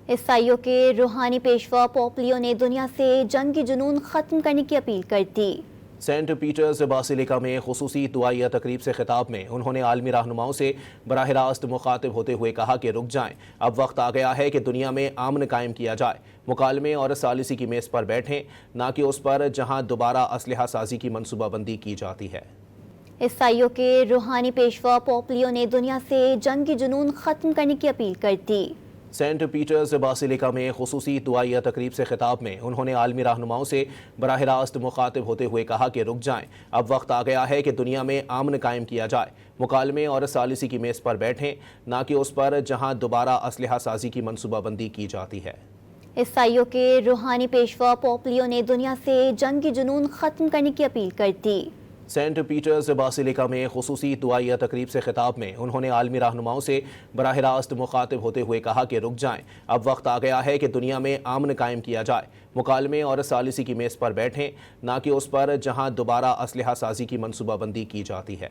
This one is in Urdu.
عیسائیوں کے روحانی پیشوا پوپ لیو نے دنیا سے جنگی جنون ختم کرنے کی اپیل کر دی۔ سینٹ پیٹرز باسیلیکا میں خصوصی دعائیہ تقریب سے خطاب میں انہوں نے عالمی رہنماؤں سے براہ راست مخاطب ہوتے ہوئے کہا کہ رک جائیں، اب وقت آ گیا ہے کہ دنیا میں امن قائم کیا جائے، مکالمے اور ثالثی کی میز پر بیٹھیں، نہ کہ اس پر جہاں دوبارہ اسلحہ سازی کی منصوبہ بندی کی جاتی ہے۔ عیسائیوں کے روحانی پیشوا پوپ لیو نے دنیا سے جنگی جنون ختم کرنے کی اپیل کر دی۔ سینٹ پیٹرز باسیلیکا میں خصوصی دعائیہ تقریب سے خطاب میں انہوں نے عالمی رہنماؤں سے براہ راست مخاطب ہوتے ہوئے کہا کہ رک جائیں، اب وقت آ گیا ہے کہ دنیا میں امن قائم کیا جائے، مکالمے اور ثالثی کی میز پر بیٹھیں، نہ کہ اس پر جہاں دوبارہ اسلحہ سازی کی منصوبہ بندی کی جاتی ہے۔ عیسائیوں کے روحانی پیشوا پوپ لیو نے دنیا سے جنگی جنون ختم کرنے کی اپیل کر دی۔ سینٹ پیٹرز باسیلیکا میں خصوصی دعائیہ تقریب سے خطاب میں انہوں نے عالمی رہنماؤں سے براہ راست مخاطب ہوتے ہوئے کہا کہ رک جائیں، اب وقت آ گیا ہے کہ دنیا میں امن قائم کیا جائے، مکالمے اور ثالثی کی میز پر بیٹھیں، نہ کہ اس پر جہاں دوبارہ اسلحہ سازی کی منصوبہ بندی کی جاتی ہے۔